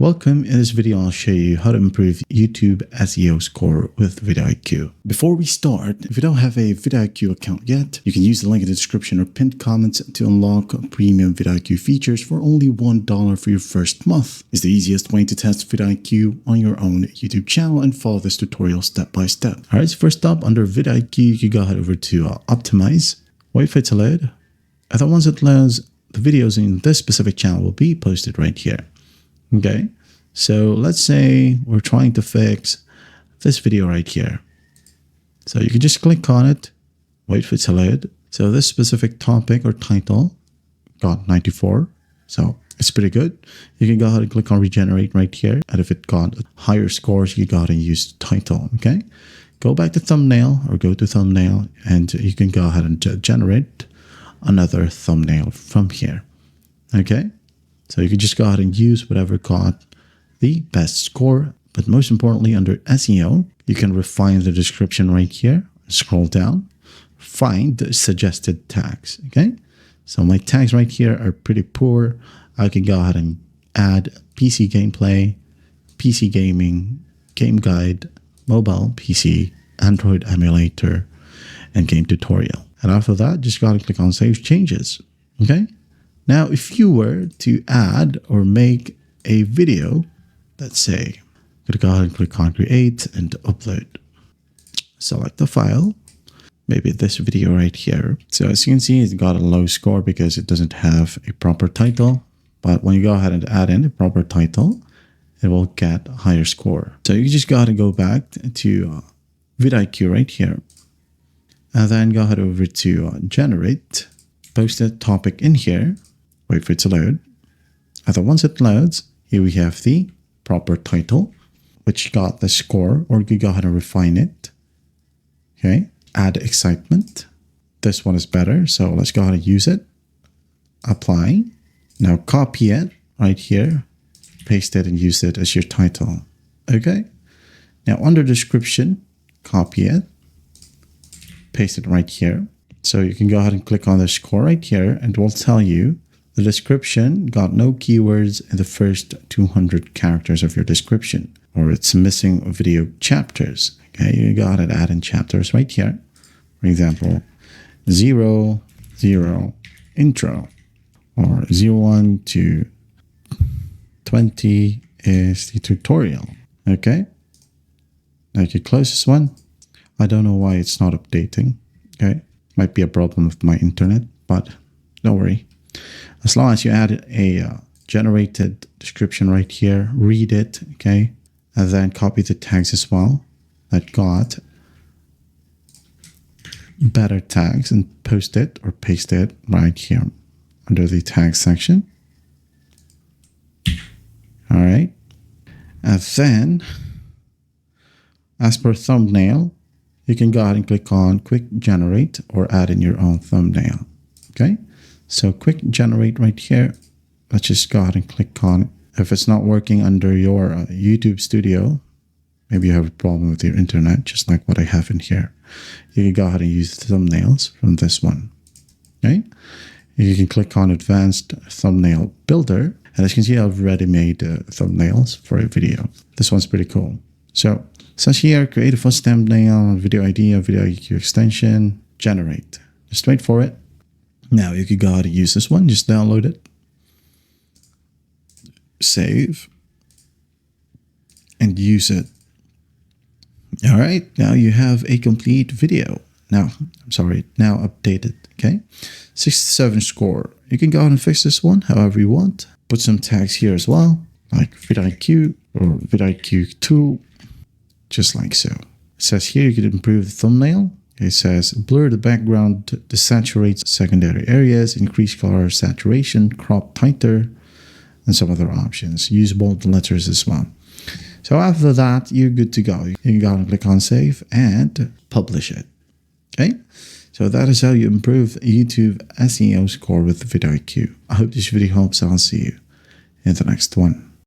Welcome. In this video, I'll show you how to improve YouTube SEO score with vidIQ. Before we start, if you don't have a vidIQ account yet, you can use the link in the description or pinned comments to unlock premium vidIQ features for only $1 for your first month. It's the easiest way to test vidIQ on your own YouTube channel and follow this tutorial step by step. All right, so first up, under vidIQ, you can go ahead over to Optimize, wait for it to load. And then once it loads, the videos in this specific channel will be posted right here. Okay, so let's say we're trying to fix this video right here. So you can just click on it, wait for it to load. So this specific topic or title got 94. So it's pretty good. You can go ahead and click on regenerate right here. And if it got higher scores, you got to use the title. Okay, go back to thumbnail or go to thumbnail and you can go ahead and generate another thumbnail from here. Okay. So you can just go ahead and use whatever got the best score. But most importantly, under SEO, you can refine the description right here. Scroll down, find the suggested tags. Okay. So my tags right here are pretty poor. I can go ahead and add PC gameplay, PC gaming, game guide, mobile PC, Android emulator, and game tutorial. And after that, just go ahead and click on Save Changes. Okay. Now, if you were to add or make a video, let's say, I'm going to go ahead and click on Create and Upload. Select the file, maybe this video right here. So as you can see, it's got a low score because it doesn't have a proper title. But when you go ahead and add in a proper title, it will get a higher score. So you just go ahead and go back to vidIQ right here. And then go ahead over to Generate, post a topic in here. Wait for it to load. And then once it loads, here we have the proper title, which got the score, or you can go ahead and refine it. Okay, add excitement. This one is better, so let's go ahead and use it. Apply. Now copy it right here, paste it and use it as your title. Okay, now under description, copy it, paste it right here. So you can go ahead and click on the score right here and it will tell you the description got no keywords in the first 200 characters of your description, or it's missing video chapters. Okay, you got it, add in chapters right here. For example, 0, 0, intro, or 01 to 20 is the tutorial. Okay, now you can close this one. I don't know why it's not updating. Okay, might be a problem with my internet, but don't worry. As long as you add a generated description right here, read it, okay, and then copy the tags as well that got better tags and post it or paste it right here under the tag section. All right. And then as per thumbnail, you can go ahead and click on Quick Generate or add in your own thumbnail. Okay. So Quick Generate right here. Let's just go ahead and click on it. If it's not working under your YouTube Studio, maybe you have a problem with your internet, just like what I have in here. You can go ahead and use the thumbnails from this one. Okay. You can click on Advanced Thumbnail Builder. And as you can see, I've already made thumbnails for a video. This one's pretty cool. So says here, create a first thumbnail, video idea, vidIQ extension, generate. Just wait for it. Now you can go ahead and use this one. Just download it, save, and use it. All right. Now you have a complete video. Now updated. Okay. 67 score. You can go ahead and fix this one however you want. Put some tags here as well, like vidIQ or vidIQ tool. Just like so. It says here you can improve the thumbnail. It says blur the background, desaturate secondary areas, increase color saturation, crop tighter, and some other options. Use bold letters as well. So after that, you're good to go. You can go and click on save and publish it. Okay. So that is how you improve YouTube SEO score with vidIQ. I hope this video helps and I'll see you in the next one.